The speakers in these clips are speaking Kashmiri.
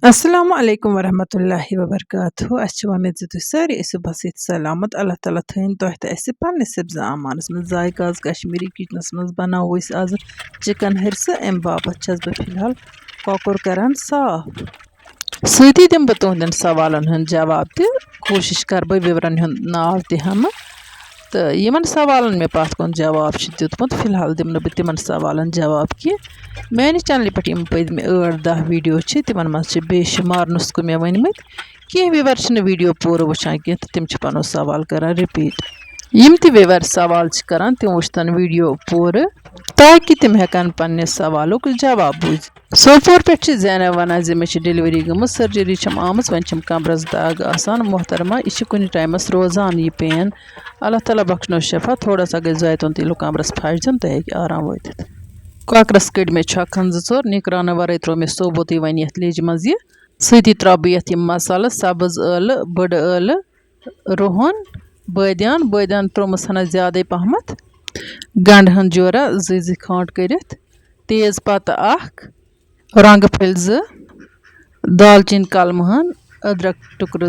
Assalamu alaikum warahmatullahi wabarakatuh. Aschu umeed ze tuh sari basit salamat. Allah Taala thain toh ta ase panne sabza amanas man Zaika's Kashmiri kitchens man banawo is az chicken harisa em babat chas ba filhal kokor karan saaf. Siti dem batunden savalan hun jawab te koshish karba vivaran hun naav te hama. तो यमन सवालन में पात कौन जवाब दितमुत फिलहाल दिमन बह तिमन सवालन जवाब कि मेरे चैनल पे पदम 8-10 वीडियो तिमन मज बेशुमार नुस्ख मे वनमत कह विवर वीडियो पूर वुचान कह तो तिम पन सवाल करान रिपीट यम ते विवर सवाल करान तिम वुचतन वीडियो पूर ताकि तिम हेकन पन्ने सवालुक जवाब बूझ सोपोर पे जैनब वन जे मे डिलीवरी गम सर्जरी आम वन कमरस दाग आसान मोहतरमा यह कुछ टाइमस रोजान यह पेन अल्लाह ताला बख्शनो शफा थोड़ा सा गई जायतन तिल कमरस फच दिन तो हे आराम वात कॉकरस कड़ मे छकन जोर निकरान वर त्रो मे सोबोत वन ये लेज मज यह सती त्रा बह मसाल सब्ज ٲल बड़ ٲल रुहन बदियान त्रोमस हना ज्यादा पहमत गंड हन जोरा जी खांड कर तेज पत्ता रंग फल दालचीन कलम हन अदरक टुकर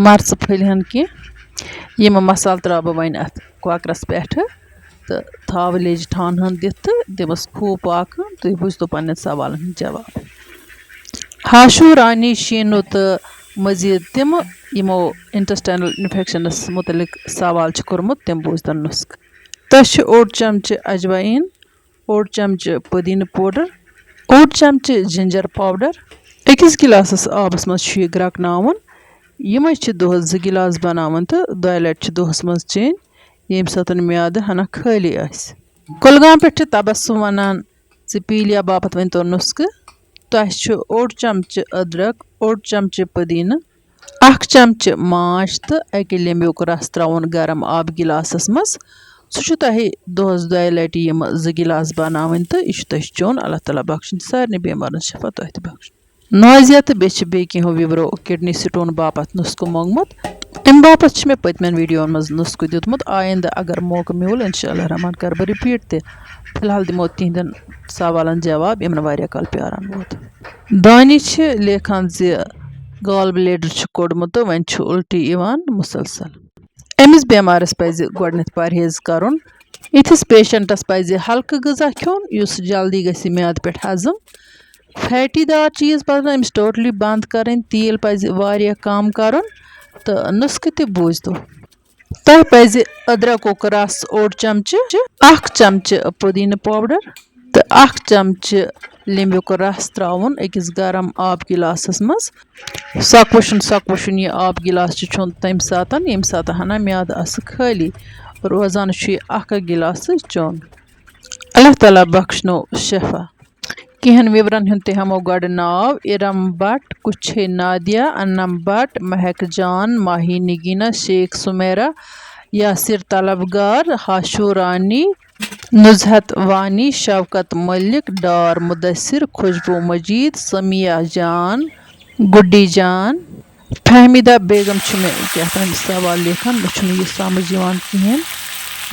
मर्च फल हन कह यम मसाल त्रा बह वन अत कॉकरस पे तो थाव लेज ठान हन दित दिमस खूब पाक तुम बुझतो पन्न सवाल जवाब हाशु रानी शीनो तो मजीद तिम यमो इंटेस्टाइनल इन्फेक्शनस मुतलिक सवाल कोर्मुत तिम बूजतन नुस्ख तश ओड चमच अजवाइन ओड चमच पुदीन पाउडर ओड चमच जिंजर पाउडर अकिस गिलासस आबस मज ग्रकनावन यम दोहस 2 गिलास बनावन तो 2 लट दोहस मज चेन यम सतन म्याद हना खाली कुलगाम पे तबस्सुम वनान पीलिया बापत वन तो नुस्ख तह ओड चमच अदरक ओड चमच पुदीन 1 चमच माश तो अके लेम्बुक रस त्रावन गरम आब गिलासस मज सह तह दोहस 2 लट यम 2 गिलास बनावन तो यह तह चोन अल्लाह ताला बख्शन सारे बेमारन शफा तह तह बख्श नाजिया तो बे कहो विवरो किडनी स्टोन बापत नुस्ख मोंगमुत अम बापत मे पतमन वीडियो मज नुस्ख दितमुत आइंदा अगर मौका मिल इंशाअल्लाह रहमान कर बह रिपीट ते फिलहाल दिमो तिहदन सवालन जवाब यमन वारिया काल प्यारान वोत दानी लेखान जे गाल ब्लेडर कोड़मुत वन उल्टी इवान मुसलसल अमिस बेमारस पज गोडनेथ परहेज करुन इथिस पेशेंटस पज हल्का गजा खोन युस जल्दी गसी म्याद पे हजम फैटी दार चीज पजन अमिस टोटली बंद करें तेल पज वारिया कम करुन तो नुस्ख ते बूझतो तह पज अदरक रस ओड चमच 1 चमच पुदीन पाउडर तो 1 चमच लेम्बुक रस त्रावन अकिस गरम आब गिलासस मज सकवुशन यह आब गिलास चुन तम सातन यम सात हना म्याद आस खाली रोजान अख गिलास चोन अल्लाह ताला बख्शनो शफा कहन विवरन हन ते हमो गड नाव इरम बट कुछे नादिया अन्नम बट महक जान माही निगीना शेख सुमेरा यासिर तलबगार हाशु रानी नुजहत वानी शवकत मलिक डार मुदस्सिर खुशबू मजीद समिया जान गुड्डी जान फहमीदा बेगम मे क्या सवाल लिखान मे यह समझ कहें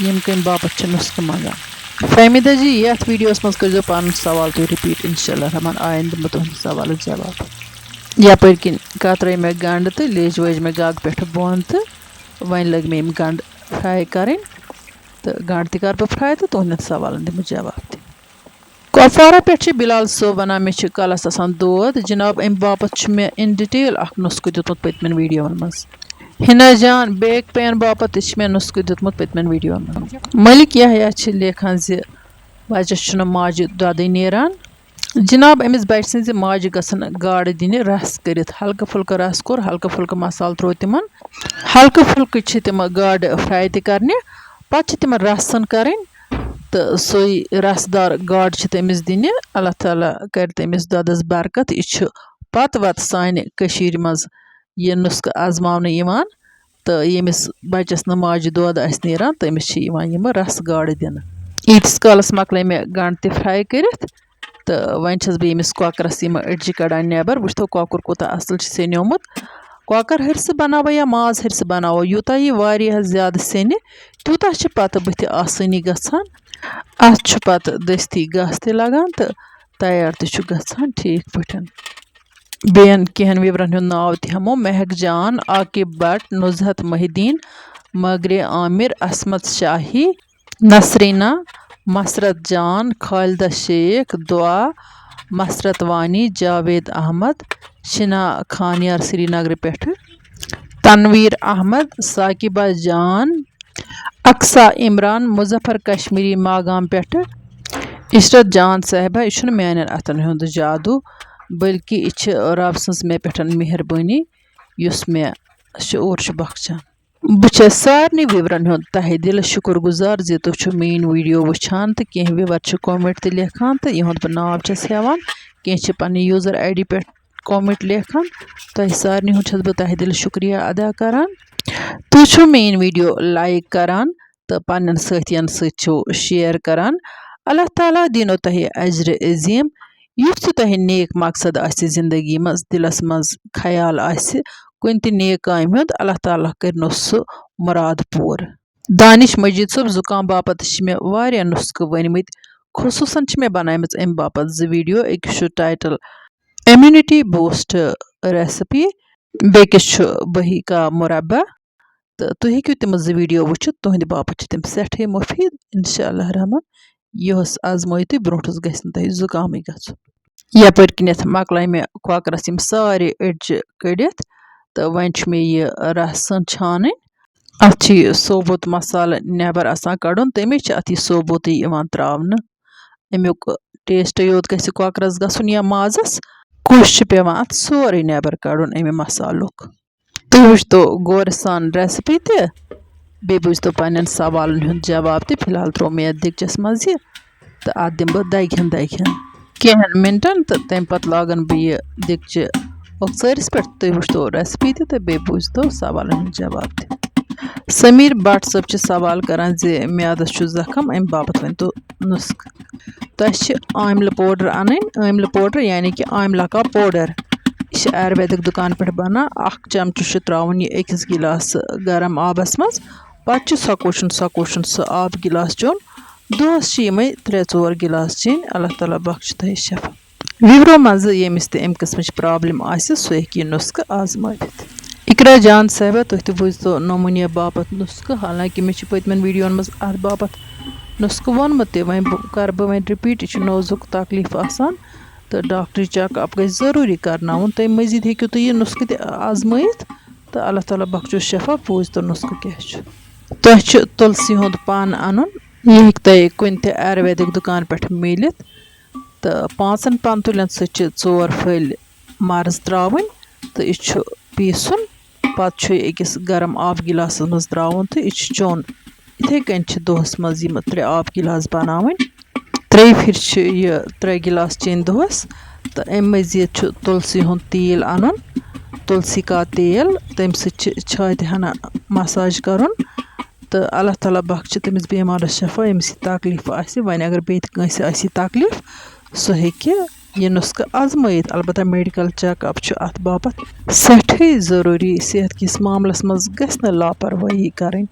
यम कम बापत नुस्ख मंगान फहमीदा जी यथ वीडियोस मज कर पन सवाल तुम रिपीट इंशाअल्लाह रहमान आइंद मैं तुहद सवाल जवाब यपर किन कतर मे गंड तो लेज वेज मे गग पे बोन तो वन लग मे गंड फ्राई करें तो गंड त कर बह फ्राई तो तुहद सवाल दिम जवाब कपवारा पे बिलाल सोब वन मे कलस आसान दोद जनाब अम बापत मे इन डिटेल नुस्ख दितमुत पतमन वीडियो मज हिना जान बैक पेन बापत मे नुस्ख दितमुत पतमन वीडियो मलिक यहया लेखान जे बच्चस माजि दद नेरान जनाब अमिस बच्चे सज माजि गसन गाड़ दिन रस कर हल्का फुल्का रस कोर हल्का फुल्का मसाल त्रो तिमन हल्का फुल्क तिम गाड़ फ्राई तने पे तिम रसन करें तो सोई रसदार गाड़ तमिस दिन अल्लाह ताला कर तमिस ददस बरकत यह पत वत सानि कशीर मज यह नुस्ख आजमावन इवान तो यमिस बच्चस न माजि दोद आस नेरान तमिस यम रस गाड़ दिन ईतिस कालस मकल मे गंड त फ्राई कर तो वन छस बह यमिस कॉकरस यम अड़जि कड़ान नेबर वुचतो कॉकर कोता असल सेनोमुत कॉकर हरस बनावो या माज हरस बनावो यूता यह वारिया ज्यादा सेन तूता पत बुथ आसानी गसान अत पत दस्ती गस त लगान तो तैयार त गसान ठीक पठन। बेन केहन विवरण हुंद नाव त हमो महक जान, आकिब भट्ट, नुजहत मोहिद्दीन, मगरे आमिर, असमत शाही, नसरीना, मसरत जान, खालिदा शेख, दुआ, मसरत वानी, जावेद अहमद, शिना खानियार श्रीनगर पेठ, तनवीर अहमद, साकिबा जान, अक्सा इमरान, मुजफ्फर कश्मीरी मागाम पेठ, इशरत जान साहिबा। यह मान अतन हुंद जादू बल्कि यह रब सज मे पे मेहरबानी युस मे शूर बख्शान। बह सारे विवरण हुंद तहे दिल शुक्र गुजार जे तुह मेन वीडियो वुचान तो कह विवर कमेंट तो लेखान तो यह बह नाव हेवान कह पन्न यूजर ID पे कमेंट लेखान। तह सारे हुंद बह तहे दिल शुक्रिया अदा करान। तुह मेन वीडियो लाइक करान तो पन्न साथियन सत शेयर करान। अल्लाह ताला दीनो तह अजर अजीम। युथ तह नेक मकसद आसि जिंदगी मज दिलस मज ख्याल आसि कुन त नेक काम हुंद, अल्लाह ताला करनो सह मुराद पूर। दानिश मजीद सोब जुकाम बापत मे वारिया नुस्ख वनमित, खुसूसन मे बनायमच अम बापत वीडियो। अकिस टाइटल इम्यूनिटी बूस्ट रेसिपी, बेकिस बही का मुरब्बा। तो तुह हेकु तिम वीडियो वुचित, तुहंद बापत तिम सठे मुफीद इंशाअल्लाह रहमान। यह आजमाई तुह ब्रोस गि तह जुकाम गन। यपर किनथ मकल मे कोकरस यम सारे अड़ज कड़ित तो वन मे यह रस छान। अत सोबुत मसाल नबर आसान कड़न तमे अत यह सोबुत त्रावन। अमुक टेस्ट योत गि कोकरस गसन या माजस, कुश पेवान अत सोरे नबर कड़न अमे मसालुक। तुह वुचतो गौर सान रेसिपी त बे बुझतो पन्न सवालन हुंद जवाब त। फिलहाल त्रो मे दिकचस मज यह तो अत दिम बह दगहन दगहन कहन मिनटन तो तम पत लागन बह यह दिकच ओक्सरिस पे। तुह वुचतो रेसिपी तो बे बुझतो सवालन हुंद जवाब त। समीर भट्ट सब सवाल करान जे म्यादस जख्म अम बापत वन तो नुस्ख। तह आमल पाउडर अन, आमल पाउडर यानी कि आमला का पाउडर। यह आयुर्वेदिक दुकान पे बना। 1 चमच त्रावन यह अकिस गिलास गरम आबस मज, पत सकोशन सह आब गिलास चोन। दोहस यमे 3-4 गिलास चेन। अल्लाह ताला बख्श तह शफा। विवरो मज यमिस त अम किस्म प्रॉब्लम आसि सह हेक यह नुस्ख आजमावित। इकरा जान साहिबा तुह तो बुझतो नमूनिया बापत नुस्ख, हालांकि मे पतमन वीडियोन मज अत बापत नुस्ख वोनमुत वन कर बह वन रिपीट। यह नोजुक तकलीफ आसान तो डॉक्टरी चेकअप गई जरूरी करनाउन। तम मजीद हेकु तुह यह नुस्ख त आजमावित तो अल्लाह ताला बख्शो शफा। बुझतो नुस्ख क्या तुह तुलसी हुंद पान अन। यह तह कुन त आयुर्वेदिक दुकान पे मिलित। तो 5 पंतुलन सह 4 फल मर्ज त्रावन तो यह पीसन। पत अकिस गरम आब गिलास मज त्रावन तो यह चोन। इथे कन दोहस मज 3 आब गिलास बनावन। 3 फिर यह 3 गिलास चेन दोहस। तो अम मजीद तुलसी हुंद तेल अन, तुलसी का तेल तम छाति हना मसाज करन। तो अल्लाह ताला बख्श तमिस बेमारस शफा यमिस तकलीफ आसि। वन अगर बेत कंसे आसि तकलीफ सह हेक्के यह नुस्ख आजमावित। अलबत्ता मेडिकल चेकअप अत बापत सठे जरूरी। सेहत किस मामलस मज गस न लापरवाही करन।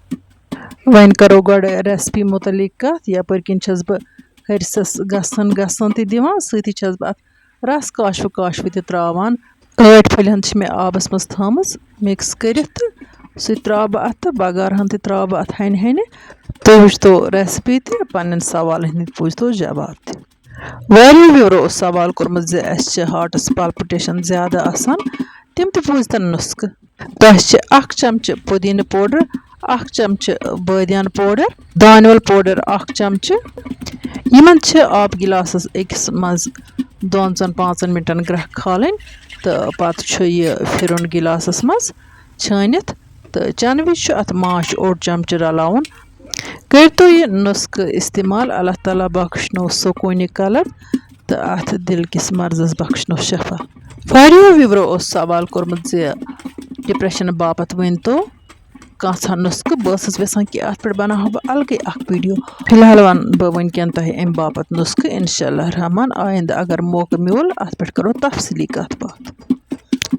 वन करो गड रेसिपी मुतलिक कत। यपर किन छस बह हरिसस गसन गसन त दिवान, सती छस बह अत रस काशव त त्रावान। 8 फलिहन मे आबस मज थमस मिक्स करित सह त्रा बह अत बगारहन त त्रा बह अत हन हन। तुह वुचतो रेसिपी त पन्न सवाल हंद बुझतो जवाब त। वारियो विवरो सवाल कोरमत जे अस हार्टस पल्पिटेशन ज्यादा आसान, तम त बुझतन नुस्ख। तह 1 चमच पुदीन पाउडर, 1 चमच बादियान पाउडर, दानवल पाउडर 1 चमच। यमन आब गिलासस अकिस मज 2-5 मिनटन ग्रह खालन। तो पत यह फिरुन गिलासस मज छानित। तो चन विज अत माश 1 चमच रलावन। करतो यह नुस्ख इस्तेमाल। अल्लाह ताला बख्शनो सुकून कलब तो अत दिल किस मर्जस बख्शनो शफा। वारियो विवरो सवाल कोरमत जे डिप्रेशन बापत वन तो कहा नुस्ख। बस यसान कि अत पे बनाह बह अलग वीडियो। फिलहाल वन बह वनकन तह अम बापत नुस्ख इंशाअल्लाह रहमान। आइंद अगर मौका मिल अत पे करो तफसीली कत बात।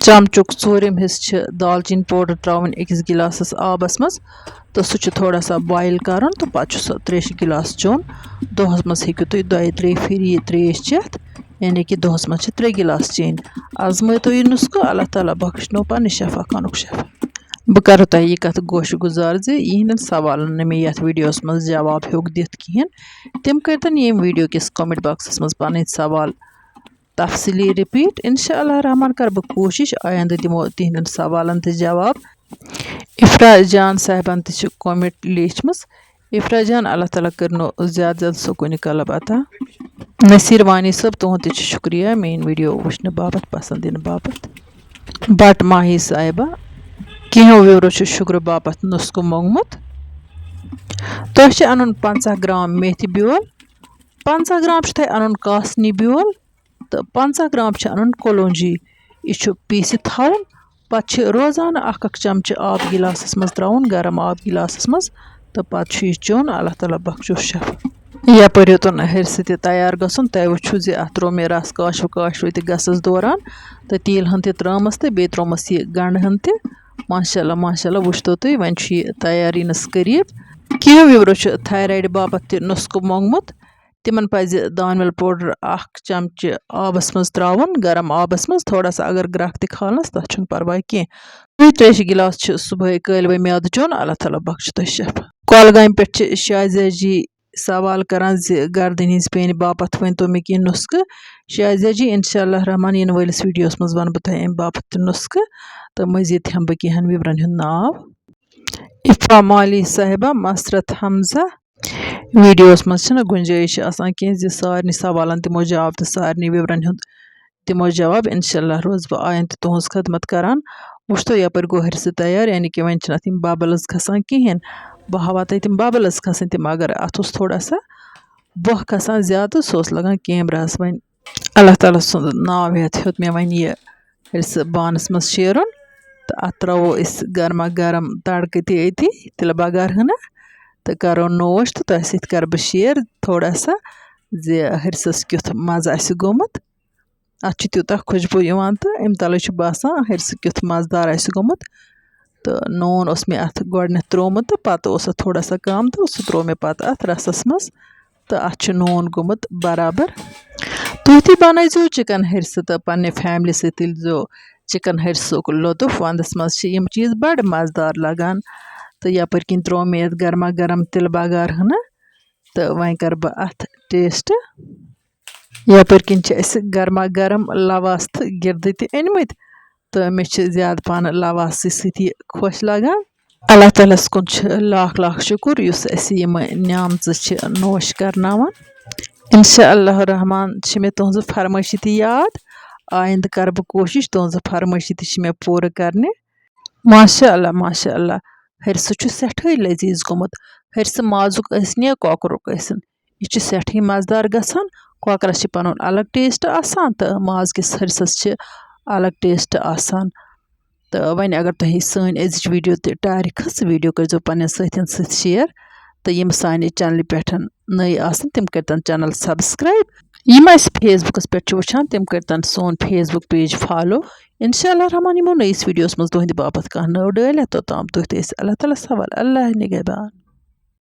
चमचुक ژوٗرِم हिस्सہٕ چھِ दालचीनी पाوڈر تراوٕنۍ أکِس گِلاسَس آبَس منٛز تہٕ سُہ چھُ تھوڑا سا بویِل کَرُن تہٕ پَتہٕ چھُ سُہ ترٛیشہِ گِلاس چیوٚن دۄہَس منٛز ہیٚکِو تُہۍ 2-3 پھِرِ یہِ ترٛیش چٮ۪تھ یعنی کہِ دۄہَس منٛز چھِ 3 گِلاس چیٚنۍ آزمٲیتو یہِ نُسخہٕ اللہ تعالیٰ بخشنو پنٛنہِ شفا خانُک شفا بہٕ کَرو تۄہہِ یہِ کَتھ گوشہِ گُزار زِ یِہِنٛدٮ۪ن سوالَن نہٕ مےٚ یَتھ ویٖڈیوَس منٛز جواب ہیوٚک دِتھ کِہیٖنۍ تِم کٔرۍتَن ییٚمہِ ویٖڈیو کِس کومٮ۪نٛٹ باکسَس منٛز پَنٕنۍ سوال تفصیٖلی رِپیٖٹ اِنشاء اللہ رحمان کَرٕ بہٕ کوٗشِش آیندٕ دِمو تِہنٛدٮ۪ن سوالَن تہِ جواب اِفرا جان صاحبَن تہِ چھِ کومٮ۪نٛٹ لیٖچھمٕژ اِفرا جان اللہ تعالیٰ کٔرنو زیادٕ زیادٕ سکوٗنہِ قلب عطا نصیٖر وانی صٲب تُہُنٛد تہِ چھُ شُکریہ میٛٲنۍ ویٖڈیو وٕچھنہٕ باپتھ پَسنٛد دِنہٕ باپتھ بٹ ماہی صاحبہ کینٛہو وِورو چھُ شُگرٕ باپتھ نُسخہٕ موٚنگمُت تۄہہِ چھُ اَنُن 50 گرام میتھِ بیول 50 گرام چھُ تۄہہِ اَنُن کاسنی بیول تہٕ 50 گرام چھُ اَنُن کولونجی یہِ چھُ پیٖسِتھ تھاوُن پَتہٕ چھِ روزانہٕ اکھ چمچہٕ آب گِلاسَس منٛز ترٛاوُن گرم آب گِلاسَس منٛز تہٕ پَتہٕ چھُ یہِ چیوٚن اللہ تعالیٰ بخشوس شفا یَپٲرۍ یوٚتَن ہرسہٕ تہِ تیار گژھُن تۄہہِ وٕچھِو زِ اَتھ ترٛوو مےٚ رَس کاشوٕ تہِ گژھَس دوران تہٕ تیٖلہٕ ہن تہِ ترٛٲمٕس تہٕ بیٚیہِ ترٛوومَس یہِ گنٛڈٕ ہن تہِ ماشاء اللہ وٕچھتو تُہۍ وۄنۍ چھُ یہِ تیار یِنَس قریٖب کینٛہہ وِورو چھُ تھایرایڈ باپتھ تہِ نُسخہٕ موٚنگمُت تِمن پَزِ دانوَل پوڈر 1 چمچہٕ آبَس منٛز ترٛاوُن گرم آبَس منٛز تھوڑا سا اگر گرٛکھ تہِ کھالنَس تَتھ چھُنہٕ پرواے کینٛہہ ترٛیشہِ گِلاس چھِ صُبحٲے کٲلوے میادٕ چیوٚن اللہ تعالیٰ بخشہِ تۄہہِ شفا کۄلگامہِ پٮ۪ٹھ چھِ شازیا جی سوال کران زِ گردٕنۍ ہِنٛز پینہِ باپتھ ؤنۍتو مےٚ کینٛہہ نُسخہٕ شازیا جی اِنشاء اللہ رحمان یِنہٕ وٲلِس ویٖڈیوَس منٛز وَنہٕ بہٕ تۄہہِ اَمہِ باپتھ تہِ نُسخہٕ تہٕ مٔزیٖد ہٮ۪مہٕ بہٕ کینٛہَن وِورَن ہُنٛد ناو اِفا مالی صاحبہ مسرت حمزہ ویٖڈیوَس منٛز چھِنہٕ گُنجٲیِش آسان کینٛہہ زِ سارنٕے سوالَن دِمو جواب تہٕ سارنٕے وِورَن ہُنٛد دِمو جواب اِنشاء اللہ روزٕ بہٕ آیِندٕ تہِ تُہٕنٛز خدمت کران وٕچھتو یَپٲرۍ گوٚو ہرسہٕ تیار یعنی کہِ وۄنۍ چھِنہٕ اَتھ یِم ببلٕز کھسان کِہیٖنۍ بہٕ ہاوہا تۄہہِ تِم ببلٕز کھسٕنۍ تِم اگر اَتھ اوس تھوڑا سا بۄہ کھسان زیادٕ سُہ اوس لگان کیمراہَس وۄنۍ اللہ تعالیٰ سُنٛد ناو ہٮ۪تھ ہیوٚت مےٚ وۄنۍ یہِ ہرسہٕ بانَس منٛز شیرُن تہٕ اَتھ ترٛاوو أسۍ گرما گرم تڑکہٕ تہِ أتی تِلہٕ بَغار ہٕنہ تہٕ کَرو نوش تہٕ تۄہہِ سۭتۍ کَرٕ بہٕ شِیر تھوڑا سا زِ ہرسَس کیُتھ مَزٕ آسہِ گوٚمُت اَتھ چھُ تیوٗتاہ خُشبوٗ یِوان تہٕ اَمہِ تَلے چھُ باسان ہرسہٕ کیُتھ مَزٕدار آسہِ گوٚمُت تہٕ نوٗن اوس مےٚ اَتھ گۄڈٕنٮ۪تھ ترٛوومُت تہٕ پَتہٕ اوس اَتھ تھوڑا سا کَم تہٕ سُہ ترٛوو مےٚ پَتہٕ اَتھ رَسَس منٛز تہٕ اَتھ چھُ نوٗن گوٚمُت برابر تُہۍ تہِ بَنٲیزیو چِکَن ہرسہٕ تہٕ پنٛنہِ فیملی سۭتۍ تُلۍزیو چِکَن ہرسُک لُطف وَنٛدَس منٛز چھِ یِم چیٖز بَڑٕ مَزٕدار لگان تہٕ یَپٲرۍ کِنۍ ترٛوو مےٚ یَتھ گرما گرم تِلہٕ بَغار ہٕنہ تہٕ وۄنۍ کَرٕ بہٕ اَتھ ٹیسٹ یَپٲرۍ کِنۍ چھِ اَسہِ گرما گرم لَواس تہٕ گِردٕ تہِ أنۍمٕتۍ تہٕ مےٚ چھِ زیادٕ پَہن لَواسٕے سۭتۍ یہِ خۄش لگان اللہ تعالیٰ ہَس کُن چھُ لاکھ لاکھ شُکُر یُس اَسہِ یِمہٕ نعمژٕ چھِ نوش کرناوان اِنشاء اللہ رحمان چھِ مےٚ تُہنٛزٕ فرمٲیشہِ تہِ یاد آیندٕ کَرٕ بہٕ کوٗشِش تُہنٛزٕ فرمٲیشہِ تہِ چھِ مےٚ پوٗرٕ کَرنہِ ماشاء اللہ ہرسہٕ چھُ سٮ۪ٹھٕے لٔزیٖز گوٚمُت ہرسہٕ مازُک ٲسِن یا کۄکرُک ٲسِن یہِ چھُ سٮ۪ٹھٕے مَزٕدار گژھان کۄکرَس چھِ پَنُن الگ ٹیسٹ آسان تہٕ مازکِس ہرسَس چھِ الگ ٹیسٹ آسان تہٕ وۄنۍ اگر تۄہہِ سٲنۍ أزِچ ویٖڈیو تہِ ٹارِ کھٔژ ویٖڈیو کٔرۍزیو پنٛنٮ۪ن سۭتھٮ۪ن سۭتۍ شِیر تہٕ یِم سانہِ چَنلہِ پٮ۪ٹھ نٔے آسَن تِم کٔرۍتَن چَنَل سبسکرایب یِم اَسہِ فیس بُکَس پٮ۪ٹھ چھِ وٕچھان تِم کٔرۍتَن سون فیس بُک پیج فالو اِنشاء اللہ رحمان یِمو نٔیِس ویٖڈیوَس منٛز تُہنٛدِ باپتھ کانٛہہ نٔو ڈٲلۍ توٚتام تُہۍ تہِ ٲسۍ اللہ تعالیٰ سوال اللہ نِگہبان